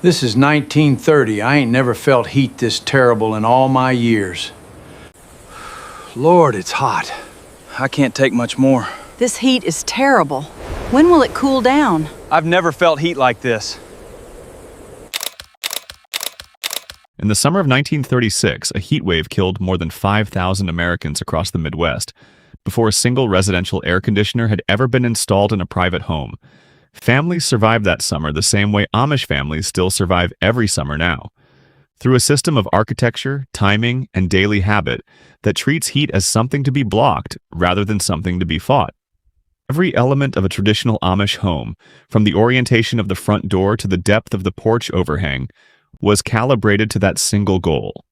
This is 1930. I ain't never felt heat this terrible in all my years. Lord, it's hot. I can't take much more. This heat is terrible. When will it cool down? I've never felt heat like this. In the summer of 1936, a heat wave killed more than 5,000 Americans across the Midwest before a single residential air conditioner had ever been installed in a private home. Families survived that summer the same way Amish families still survive every summer now, through a system of architecture, timing, and daily habit that treats heat as something to be blocked rather than something to be fought. Every element of a traditional Amish home, from the orientation of the front door to the depth of the porch overhang, was calibrated to that single goal.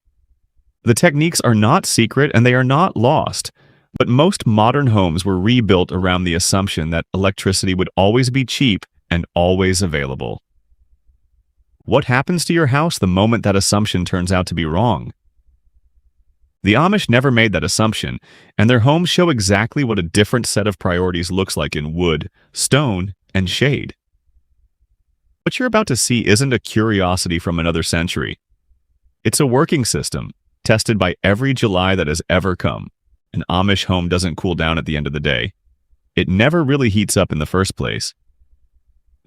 The techniques are not secret and they are not lost, but most modern homes were rebuilt around the assumption that electricity would always be cheap and always available. What happens to your house the moment that assumption turns out to be wrong? The Amish never made that assumption, and their homes show exactly what a different set of priorities looks like in wood, stone, and shade. What you're about to see isn't a curiosity from another century. It's a working system, tested by every July that has ever come. An Amish home doesn't cool down at the end of the day. It never really heats up in the first place.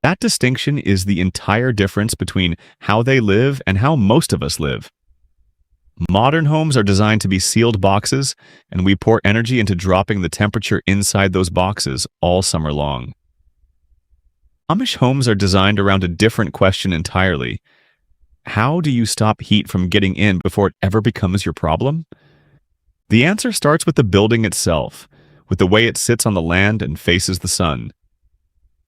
That distinction is the entire difference between how they live and how most of us live. Modern homes are designed to be sealed boxes, and we pour energy into dropping the temperature inside those boxes all summer long. Amish homes are designed around a different question entirely. How do you stop heat from getting in before it ever becomes your problem? The answer starts with the building itself, with the way it sits on the land and faces the sun.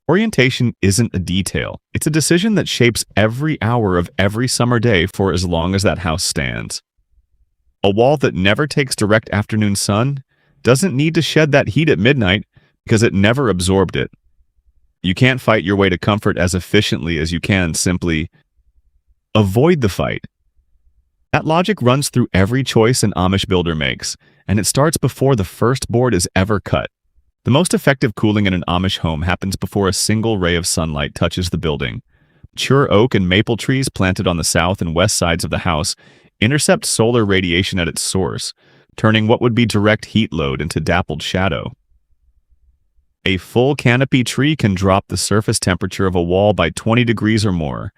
Orientation isn't a detail. It's a decision that shapes every hour of every summer day for as long as that house stands. A wall that never takes direct afternoon sun doesn't need to shed that heat at midnight because it never absorbed it. You can't fight your way to comfort as efficiently as you can simply avoid the fight. That logic runs through every choice an Amish builder makes, and it starts before the first board is ever cut. The most effective cooling in an Amish home happens before a single ray of sunlight touches the building. Mature oak and maple trees planted on the south and west sides of the house intercept solar radiation at its source, turning what would be direct heat load into dappled shadow. A full canopy tree can drop the surface temperature of a wall by 20 degrees or more,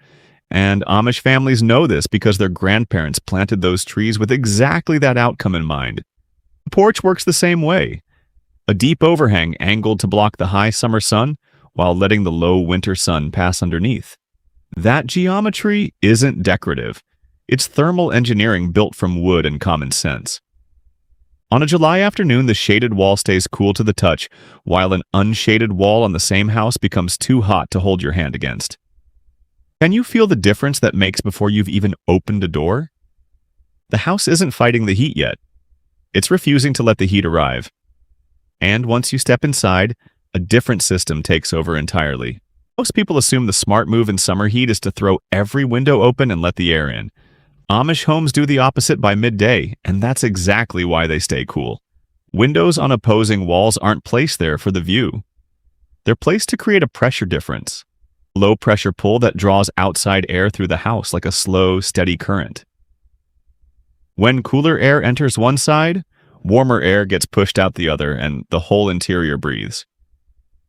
and Amish families know this because their grandparents planted those trees with exactly that outcome in mind. The porch works the same way. A deep overhang angled to block the high summer sun while letting the low winter sun pass underneath. That geometry isn't decorative. It's thermal engineering built from wood and common sense. On a July afternoon, the shaded wall stays cool to the touch, while an unshaded wall on the same house becomes too hot to hold your hand against. Can you feel the difference that makes before you've even opened a door? The house isn't fighting the heat yet. It's refusing to let the heat arrive. And once you step inside, a different system takes over entirely. Most people assume the smart move in summer heat is to throw every window open and let the air in. Amish homes do the opposite by midday, and that's exactly why they stay cool. Windows on opposing walls aren't placed there for the view. They're placed to create a pressure difference. Low pressure pull that draws outside air through the house like a slow, steady current. When cooler air enters one side, warmer air gets pushed out the other, and the whole interior breathes.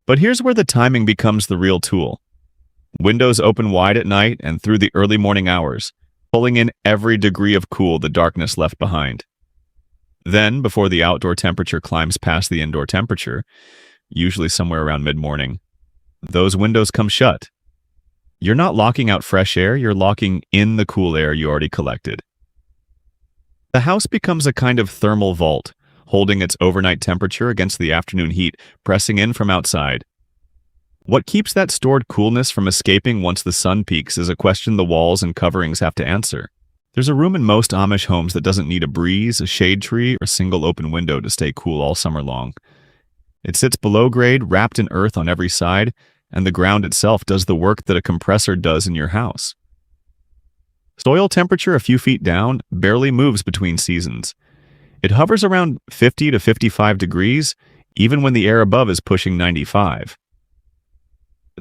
But here's where the timing becomes the real tool. Windows open wide at night and through the early morning hours, pulling in every degree of cool the darkness left behind. Then, before the outdoor temperature climbs past the indoor temperature, usually somewhere around mid-morning, those windows come shut. You're not locking out fresh air, you're locking in the cool air you already collected. The house becomes a kind of thermal vault, holding its overnight temperature against the afternoon heat pressing in from outside. What keeps that stored coolness from escaping once the sun peaks is a question the walls and coverings have to answer. There's a room in most Amish homes that doesn't need a breeze, a shade tree, or a single open window to stay cool all summer long. It sits below grade, wrapped in earth on every side, and the ground itself does the work that a compressor does in your house. Soil temperature a few feet down barely moves between seasons. It hovers around 50 to 55 degrees, even when the air above is pushing 95.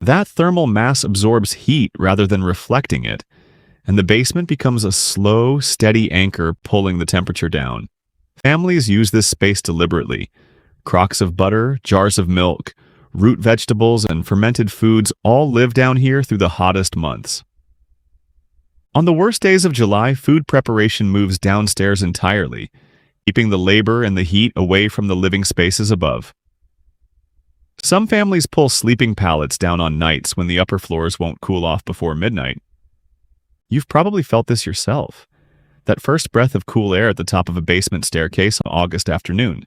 That thermal mass absorbs heat rather than reflecting it, and the basement becomes a slow, steady anchor pulling the temperature down. Families use this space deliberately. Crocks of butter, jars of milk, root vegetables, and fermented foods all live down here through the hottest months. On the worst days of July, food preparation moves downstairs entirely, keeping the labor and the heat away from the living spaces above. Some families pull sleeping pallets down on nights when the upper floors won't cool off before midnight. You've probably felt this yourself. That first breath of cool air at the top of a basement staircase on August afternoon.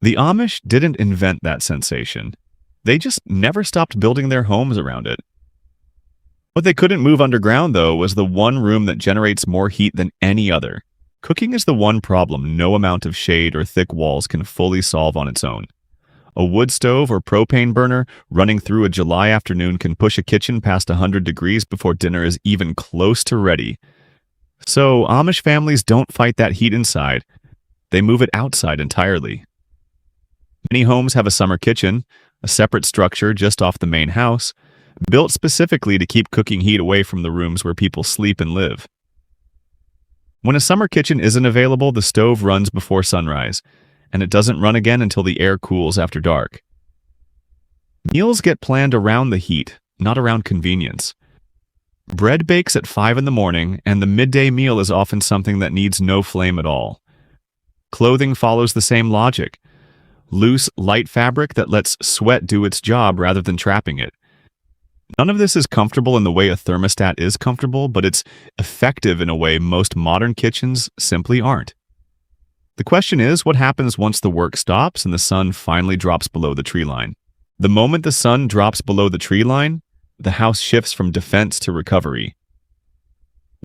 The Amish didn't invent that sensation. They just never stopped building their homes around it. What they couldn't move underground, though, was the one room that generates more heat than any other. Cooking is the one problem no amount of shade or thick walls can fully solve on its own. A wood stove or propane burner running through a July afternoon can push a kitchen past 100 degrees before dinner is even close to ready. So Amish families don't fight that heat inside. They move it outside entirely. Many homes have a summer kitchen, a separate structure just off the main house, built specifically to keep cooking heat away from the rooms where people sleep and live. When a summer kitchen isn't available, the stove runs before sunrise, and it doesn't run again until the air cools after dark. Meals get planned around the heat, not around convenience. Bread bakes at 5 in the morning, and the midday meal is often something that needs no flame at all. Clothing follows the same logic. Loose, light fabric that lets sweat do its job rather than trapping it. None of this is comfortable in the way a thermostat is comfortable, but it's effective in a way most modern kitchens simply aren't. The question is, what happens once the work stops and the sun finally drops below the tree line? The moment the sun drops below the tree line, the house shifts from defense to recovery.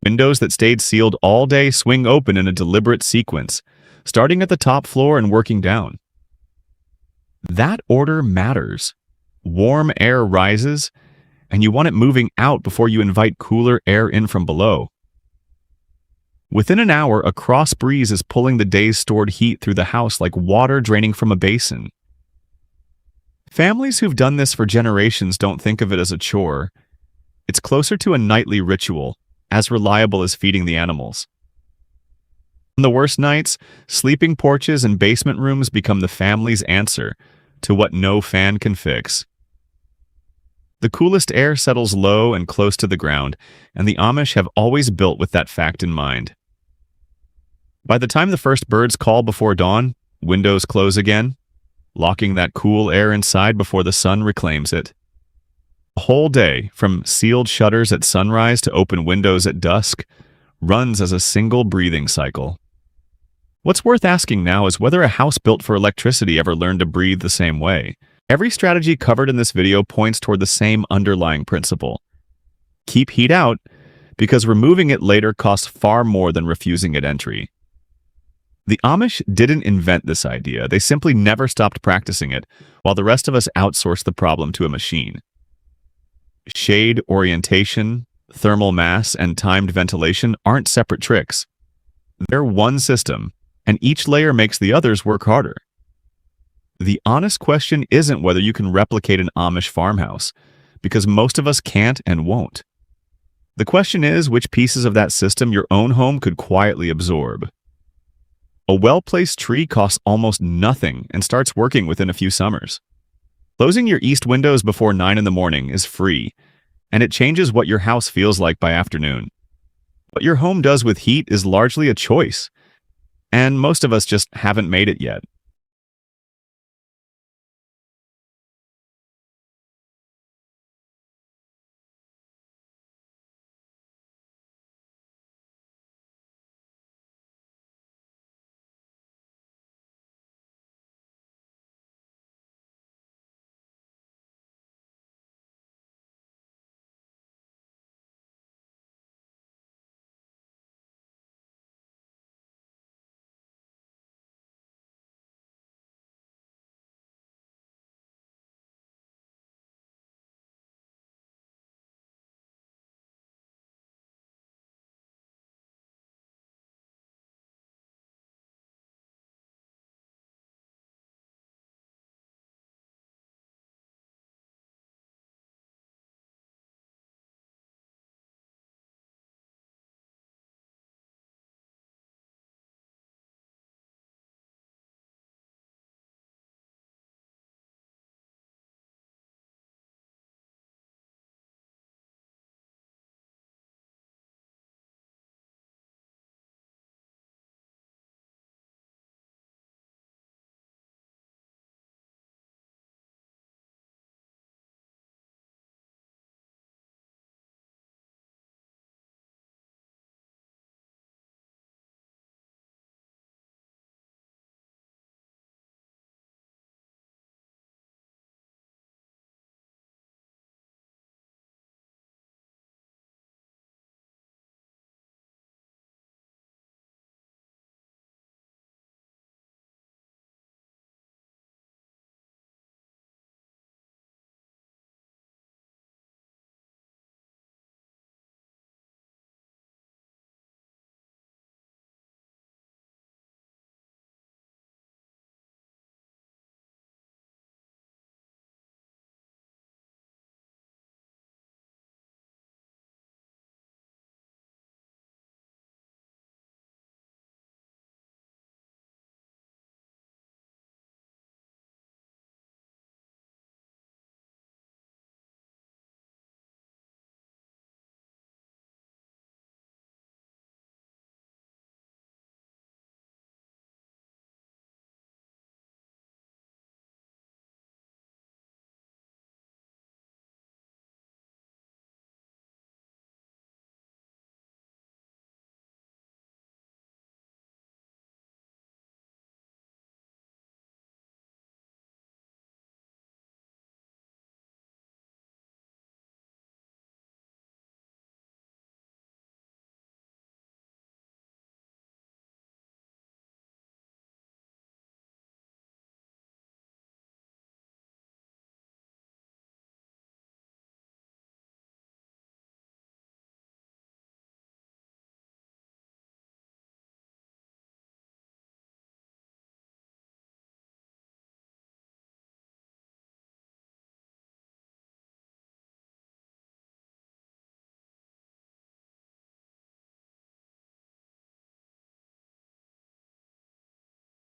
Windows that stayed sealed all day swing open in a deliberate sequence, starting at the top floor and working down. That order matters. Warm air rises, and you want it moving out before you invite cooler air in from below. Within an hour, a cross breeze is pulling the day's stored heat through the house like water draining from a basin. Families who've done this for generations don't think of it as a chore. It's closer to a nightly ritual, as reliable as feeding the animals. On the worst nights, sleeping porches and basement rooms become the family's answer to what no fan can fix. The coolest air settles low and close to the ground, and the Amish have always built with that fact in mind. By the time the first birds call before dawn, windows close again, locking that cool air inside before the sun reclaims it. A whole day, from sealed shutters at sunrise to open windows at dusk, runs as a single breathing cycle. What's worth asking now is whether a house built for electricity ever learned to breathe the same way. Every strategy covered in this video points toward the same underlying principle. Keep heat out, because removing it later costs far more than refusing it entry. The Amish didn't invent this idea, they simply never stopped practicing it, while the rest of us outsourced the problem to a machine. Shade, orientation, thermal mass, and timed ventilation aren't separate tricks. They're one system, and each layer makes the others work harder. The honest question isn't whether you can replicate an Amish farmhouse, because most of us can't and won't. The question is which pieces of that system your own home could quietly absorb. A well-placed tree costs almost nothing and starts working within a few summers. Closing your east windows before 9 in the morning is free, and it changes what your house feels like by afternoon. What your home does with heat is largely a choice, and most of us just haven't made it yet.